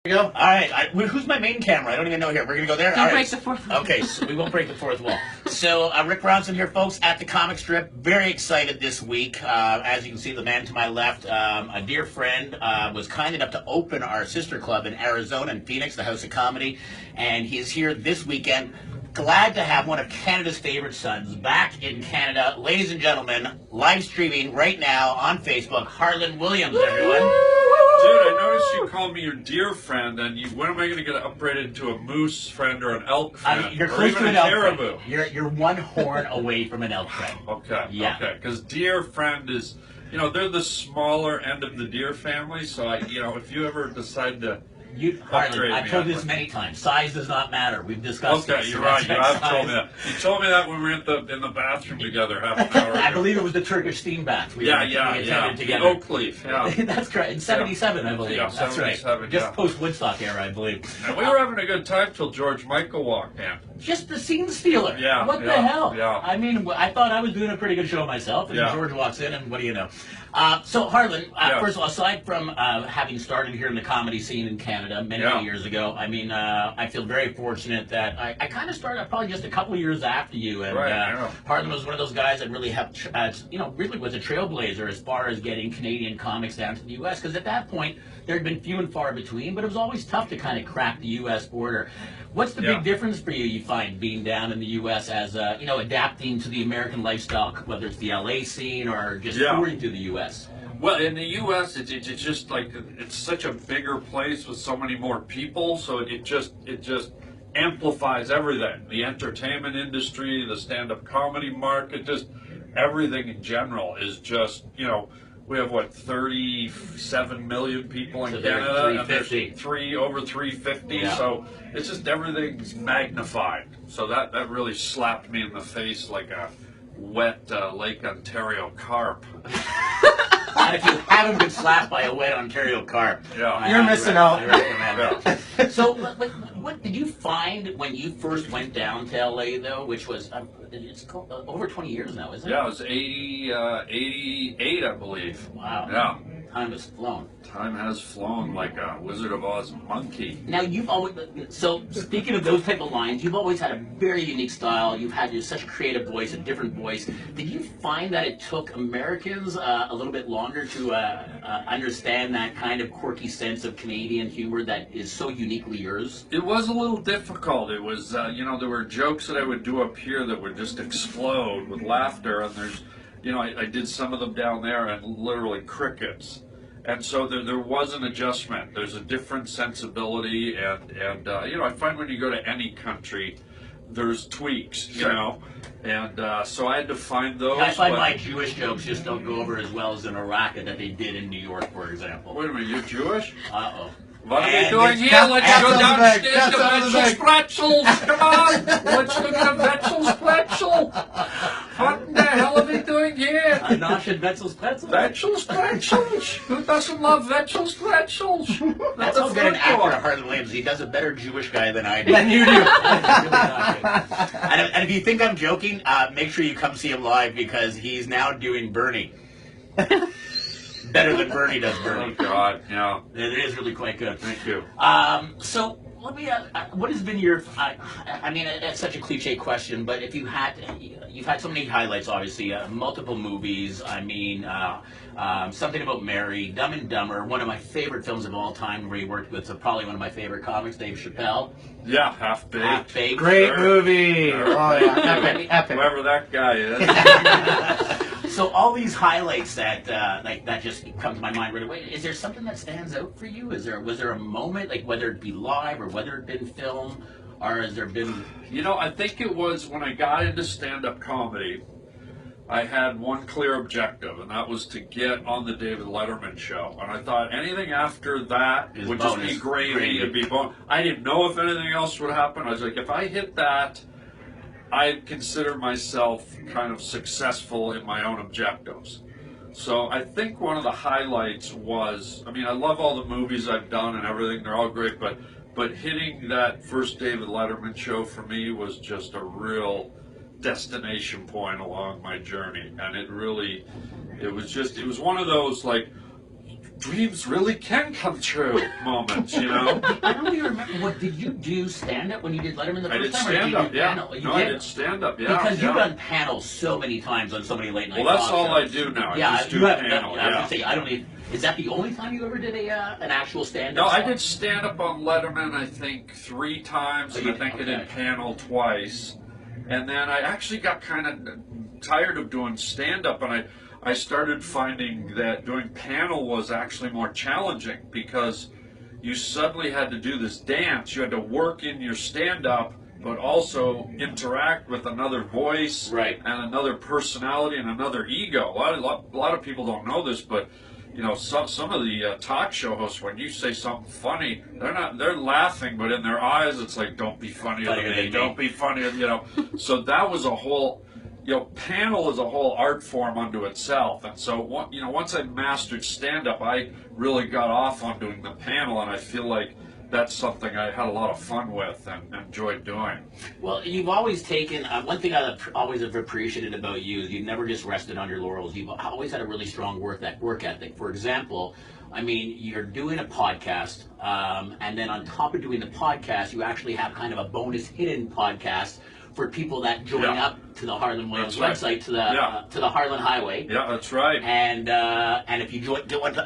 Go. All right. Who's my main camera? I don't even know here. We're going to go there? Don't break the fourth wall. Okay, so we won't break the fourth wall. So Rick Brownson here, folks, at the comic strip. Very excited this week. As you can see, the man to my left, a dear friend, was kind enough to open our sister club in Arizona, in Phoenix, the House of Comedy. And he is here this weekend. Glad to have one of Canada's favorite sons back in Canada. Ladies and gentlemen, live streaming right now on Facebook, Harland Williams, everyone. Dude, I noticed you called me your dear friend, and when am I going to get upgraded to a moose friend or an elk friend? You're or close even to an a elk caribou? friend. You're one horn away from an elk friend. Okay, Yeah. okay. Because deer friend is, they're the smaller end of the deer family, so if you ever decide to Harland, I've told you this many times. Size does not matter. We've discussed this. Okay, you're right. You have told me that. You told me that when we were in the bathroom together half an hour ago. I believe it was the Turkish steam bath. We attended together. Oak Leaf, yeah. That's correct. In 77, I believe. Yeah, That's right. 77, Just yeah. post-Woodstock era, I believe. And we were having a good time till George Michael walked in. Just the scene stealer. Yeah, What the yeah, hell? yeah. I mean, I thought I was doing a pretty good show myself, and Yeah. George walks in, and what do you know? So, Harland, first of all, aside from having started here in the comedy scene in Canada many years ago, I mean, I feel very fortunate that I kind of started probably just a couple of years after you, and Harland was one of those guys that really helped, really was a trailblazer as far as getting Canadian comics down to the U.S., because at that point, there had been few and far between, but it was always tough to kind of crack the U.S. border. What's the big difference for you find, being down in the U.S. as, adapting to the American lifestyle, whether it's the L.A. scene or just touring through the U.S.? Well, in the U.S., it's just like, it's such a bigger place with so many more people, so it just amplifies everything. The entertainment industry, the stand-up comedy market, just everything in general is just, we have, 37 million people in Canada, and there's over 350, so it's just everything's magnified. So that really slapped me in the face like a wet Lake Ontario carp. And if you haven't been slapped by a wet Ontario carp, you're missing out. I recommend it. So, what did you find when you first went down to LA, though? Which was it's over 20 years now, isn't it? Yeah, it was 88, I believe. Wow. Yeah. Time has flown. Time has flown like a Wizard of Oz monkey. Now, speaking of those type of lines, you've always had a very unique style. You've had such a creative voice, a different voice. Did you find that it took Americans a little bit longer to understand that kind of quirky sense of Canadian humor that is so uniquely yours? It was a little difficult. It was, there were jokes that I would do up here that would just explode with laughter, and there's, I did some of them down there and literally crickets. And so there was an adjustment. There's a different sensibility, and I find when you go to any country, there's tweaks, and so I had to find those. I find my Jewish jokes just don't go over as well as in Iraq that they did in New York, for example. Wait a minute, you're Jewish? Uh-oh. What are we doing here? Let's go downstairs to Vetzel's Pretzels. Come on. Let's go to Vetzel's Pretzels. What in the hell are we doing here? Nosh and Vetzel's Pretzels? Vetzel's Pretzels. Who doesn't love Vetzel's Pretzels? That's how good an actor Harland Williams. He does a better Jewish guy than I do. Than you do. And if you think I'm joking, make sure you come see him live, because he's now doing Bernie. Better than Bernie does Bernie. Oh, God, yeah. It is really quite good. Thank you. So let me. What has been your? I mean, it's such a cliche question, but if you've had so many highlights, obviously, multiple movies. I mean, Something About Mary, Dumb and Dumber, one of my favorite films of all time, where he worked with probably one of my favorite comics, Dave Chappelle. Yeah, Half Baked. Half Baked. Great movie. Oh yeah, epic. Whoever that guy is. So all these highlights that that just come to my mind right away. Is there something that stands out for you? Was there a moment, like whether it be live or whether it been film, or has there been? I think it was when I got into stand-up comedy. I had one clear objective, and that was to get on the David Letterman show. And I thought anything after that would just be gravy. It'd be bonus. I didn't know if anything else would happen. I was like, if I hit that, I consider myself kind of successful in my own objectives. So I think one of the highlights was, I love all the movies I've done and everything. They're all great, but hitting that first David Letterman show for me was just a real destination point along my journey. And it was one of those, like, dreams really can come true moments, you know. I don't even remember. What did you do? Stand up when you did Letterman the first I did time? stand up, yeah. Panel? You No, did? I did stand up, yeah. Because yeah. you've done panels so many times on so many late night. Well, that's talk all I shows. do now. Yeah, I just you do haven't panel. done. I was gonna say I don't even. Is that the only time you ever did an actual stand up? No, I did stand up on Letterman, I think 3 times, and I think I did panel twice. And then I actually got kind of tired of doing stand up, and I started finding that doing panel was actually more challenging because you suddenly had to do this dance. You had to work in your stand up, but also interact with another voice right. and another personality and another ego. A lot of people don't know this, but you know, some of the talk show hosts, when you say something funny, they're laughing, but in their eyes, it's like, don't be funnier than me, don't be funnier, you know. So that was a whole, you know, panel is a whole art form unto itself. And so, you know, once I mastered stand-up, I really got off on doing the panel, and I feel like that's something I had a lot of fun with and enjoyed doing. Well, you've always taken, one thing I always have appreciated about you is you've never just rested on your laurels. You've always had a really strong work ethic. For example, I mean, you're doing a podcast, and then on top of doing the podcast, you actually have kind of a bonus hidden podcast for people that join up to the Harland Williams website, to the Harland Highway. Yeah, that's right. And if you join,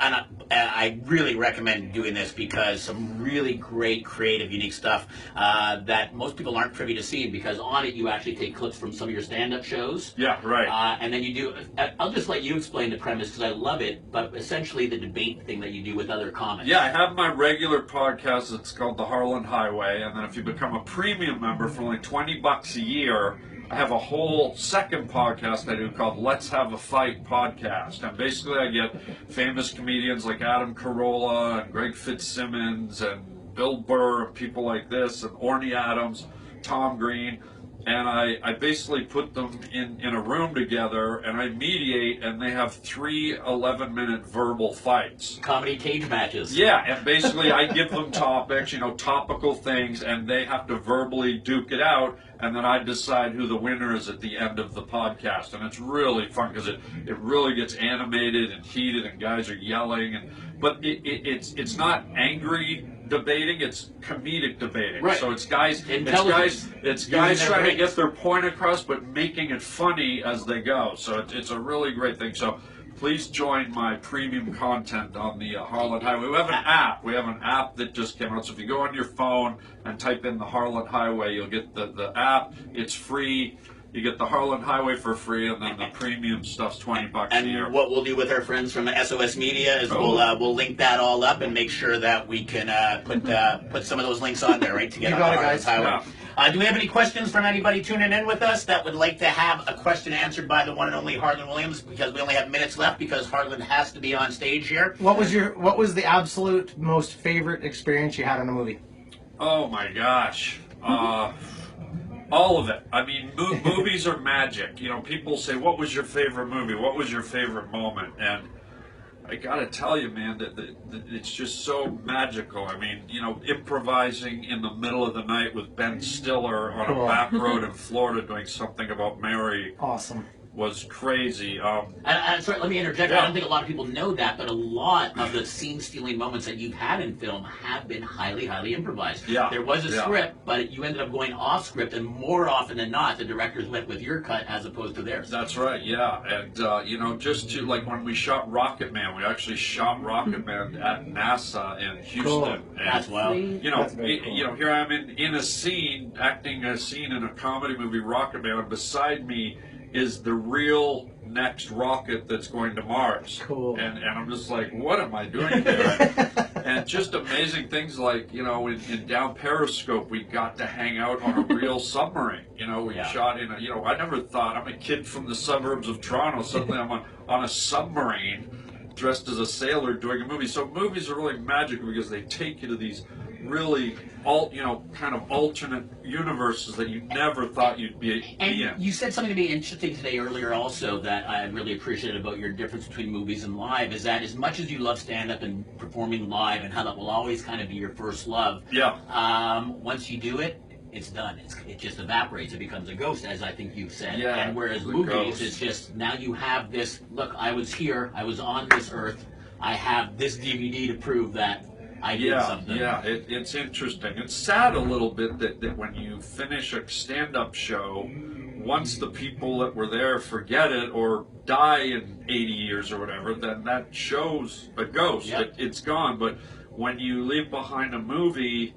I really recommend doing this because some really great, creative, unique stuff that most people aren't privy to seeing, because on it you actually take clips from some of your stand-up shows. Yeah, right. And then you do. I'll just let you explain the premise because I love it. But essentially, the debate thing that you do with other comics. Yeah, I have my regular podcast. It's called the Harland Highway, and then if you become a premium member for only $20 a year, I have a whole second podcast I do called Let's Have a Fight podcast. And basically I get famous comedians like Adam Carolla and Greg Fitzsimmons and Bill Burr and people like this, and Orny Adams, Tom Green. And I basically put them in a room together, and I mediate, and they have 3 11-minute verbal fights. Comedy cage matches. Yeah, and basically I give them topics, you know, topical things, and they have to verbally duke it out, and then I decide who the winner is at the end of the podcast. And it's really fun because it really gets animated and heated, and guys are yelling, but it's not angry debating, it's comedic debating. Right. So it's guys trying to get their point across, but making it funny as they go. So it's a really great thing. So please join my premium content on the Harland Highway. We have an app. We have an app that just came out. So if you go on your phone and type in the Harland Highway, you'll get the app. It's free. You get the Harland Highway for free, and then the premium stuff's $20 a year. And what we'll do with our friends from SOS Media is we'll link that all up and make sure that we can put some of those links on there, right? To get you on got the it, guys. Highway. Yeah. Do we have any questions from anybody tuning in with us that would like to have a question answered by the one and only Harland Williams? Because we only have minutes left, because Harland has to be on stage here. What was the absolute most favorite experience you had in a movie? Oh my gosh. All of it. I mean, movies are magic. You know, people say, what was your favorite movie? What was your favorite moment? And I gotta tell you, man, that it's just so magical. I mean, you know, improvising in the middle of the night with Ben Stiller on a back road in Florida doing Something About Mary. Awesome. Was crazy. And sorry, let me interject. Yeah. I don't think a lot of people know that, but a lot of the scene-stealing moments that you've had in film have been highly, highly improvised. Yeah. There was a script, but you ended up going off script, and more often than not, the directors went with your cut as opposed to theirs. That's right, yeah. And, you know, just to, like, when we shot Rocket Man, we actually shot Rocket Man at NASA in Houston. Cool. And, That's wild. you know, Cool. you know, here I am in a scene, acting a scene in a comedy movie, Rocket Man, and beside me is the real next rocket that's going to Mars. Cool. And I'm just like, what am I doing here? And just amazing things like, you know, in Down Periscope, we got to hang out on a real submarine. You know, we shot in a, you know, I never thought, I'm a kid from the suburbs of Toronto, suddenly I'm on a submarine dressed as a sailor doing a movie. So movies are really magical because they take you to these really, kind of alternate universes that you never thought you'd be in. You said something to me interesting today earlier also that I really appreciated about your difference between movies and live, is that as much as you love stand-up and performing live and how that will always kind of be your first love, once you do it, it's done. It just evaporates. It becomes a ghost, as I think you've said. Yeah, and whereas the movies, ghost. it's just, now you have this, look, I was here, I was on this earth, I have this DVD to prove that I did something. Yeah, it's interesting. It's sad a little bit that when you finish a stand-up show, once the people that were there forget it or die in 80 years or whatever, then that show's a ghost. Yep. It's gone. But when you leave behind a movie,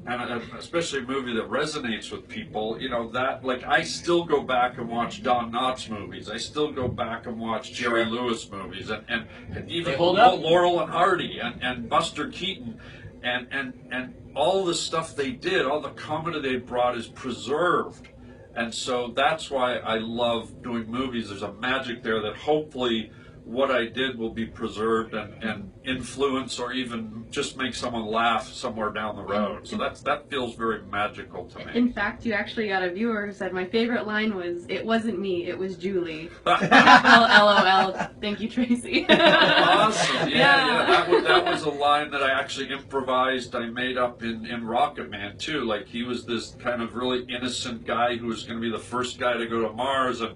and especially a movie that resonates with people, you know, that, like, I still go back and watch Don Knotts movies. I still go back and watch Jerry Lewis movies, and even Laurel and Hardy and Buster Keaton, and all the stuff they did, all the comedy they brought is preserved. And so that's why I love doing movies. There's a magic there that hopefully what I did will be preserved and influence or even just make someone laugh somewhere down the road. So that feels very magical to me. In fact, you actually got a viewer who said, my favorite line was, "It wasn't me, it was Julie." LOL. Thank you, Tracy. Awesome. Yeah. That was a line that I actually improvised. I made up in Rocket Man, too. Like, he was this kind of really innocent guy who was going to be the first guy to go to Mars, and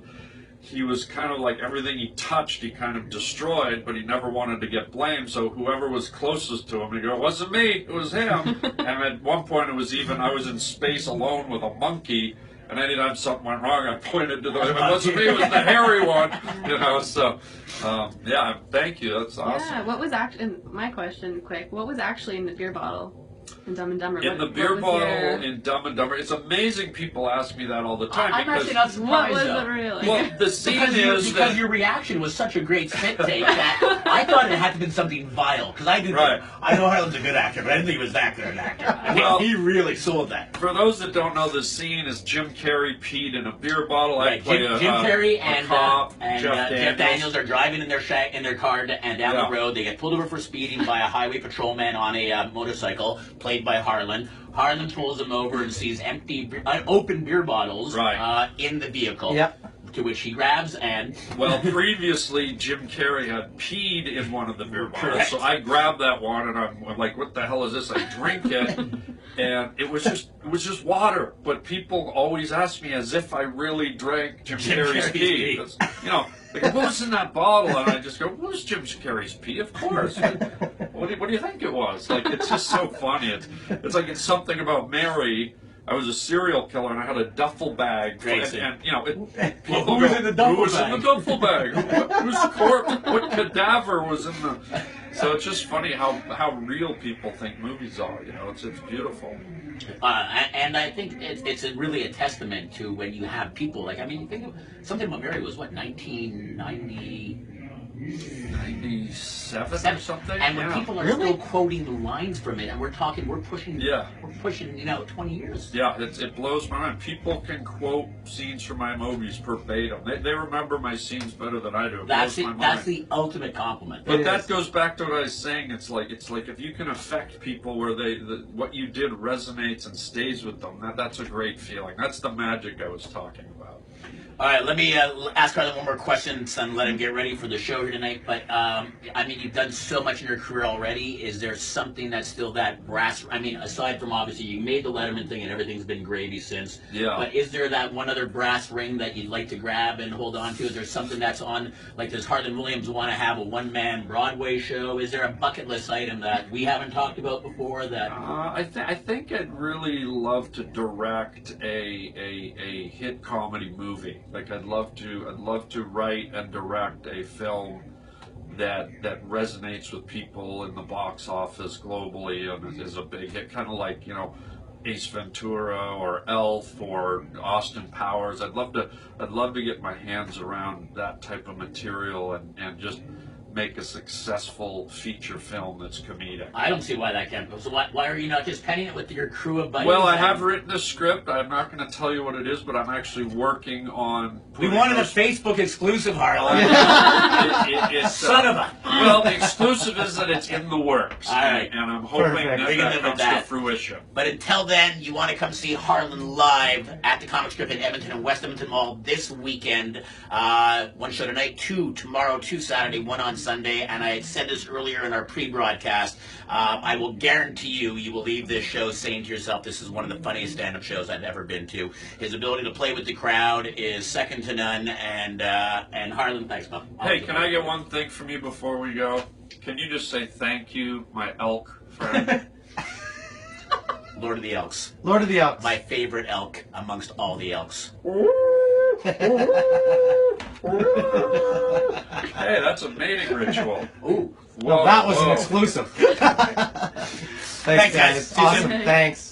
he was kind of like everything he touched, he kind of destroyed, but he never wanted to get blamed. So whoever was closest to him, he'd go, "It wasn't me, it was him." And at one point, it was even, I was in space alone with a monkey, and anytime something went wrong, I pointed to it wasn't me, it was the hairy one. You know, so, yeah, thank you, that's awesome. Yeah, what was actually, my question, quick, what was actually in the beer bottle in Dumb and Dumber? In the beer bottle in Dumb and Dumber, it's amazing people ask me that all the time. I'm actually not surprised. What was it really? Well, the scene because your reaction was such a great spit take that I thought it had to have been something vile. Because I know Harland's a good actor, but I didn't think he was that good an actor. I mean, he really sold that. For those that don't know, the scene is Jim Carrey peed in a beer bottle. Right. I play Jim Carrey and cop, Jeff Daniels are driving in their car and down the road. They get pulled over for speeding by a highway patrolman on a motorcycle, played by Harland. Harland pulls him over and sees open beer bottles in the vehicle. Yep. To which he grabs and... Well, previously, Jim Carrey had peed in one of the beer bottles. Correct. So I grab that one and I'm like, what the hell is this? I drink it, and it was just water. But people always ask me as if I really drank Jim Carrey's pee. You know, like, what was in that bottle? And I just go, what was Jim Carrey's pee? Of course. What do you think it was? Like, it's just so funny. It's like it's something about Mary. I was a serial killer and I had a duffel bag. And you know, people who was in the duffel bag? Who was in the duffel bag? Who's the corpse? What cadaver was in the... So it's just funny how real people think movies are. You know, it's beautiful. And I think it's really a testament to when you have people like, I mean, think of something about Mary was what, 1990... 97 or something, and when people are still quoting the lines from it, and we're pushing, you know, 20 years. Yeah, it blows my mind. People can quote scenes from my movies verbatim. They remember my scenes better than I do. That's the ultimate compliment. But that goes back to what I was saying. It's like if you can affect people where what you did resonates and stays with them, that's a great feeling. That's the magic I was talking about. All right, let me ask Harland one more question and let him get ready for the show here tonight. But, I mean, you've done so much in your career already. Is there something that's still that brass... I mean, aside from, obviously, you made the Letterman thing and everything's been gravy since. Yeah. But is there that one other brass ring that you'd like to grab and hold on to? Is there something that's on... Like, does Harland Williams want to have a one-man Broadway show? Is there a bucket list item that we haven't talked about before that... I think I'd really love to direct a hit comedy movie. Like, I'd love to write and direct a film that resonates with people in the box office globally and is a big hit, kind of like, you know, Ace Ventura or Elf or Austin Powers. I'd love to get my hands around that type of material and just make a successful feature film that's comedic. I don't see why that can't go. So why are you not just penning it with your crew of buddies? Well, I have written a script. I'm not going to tell you what it is, but I'm actually working on... We wanted a Facebook exclusive, Harland. Son of a... Well, the exclusive is that it's in the works. All right. And I'm hoping that comes to fruition. But until then, you want to come see Harland live at the Comic Strip in Edmonton and West Edmonton Mall this weekend. One show tonight, 2 tomorrow, 2 Saturday, 1 on Sunday, and I had said this earlier in our pre-broadcast. I will guarantee you will leave this show saying to yourself, this is one of the funniest stand-up shows I've ever been to. His ability to play with the crowd is second to none, and Harland, thanks, Bob. Hey, can I get one thing from you before we go? Can you just say thank you, my elk friend? Lord of the Elks. Lord of the Elks. My favorite elk amongst all the elks. Hey, that's a mating ritual. Ooh. Well, that was an exclusive. Thanks, Thanks, guys. Awesome. Thanks. Thanks.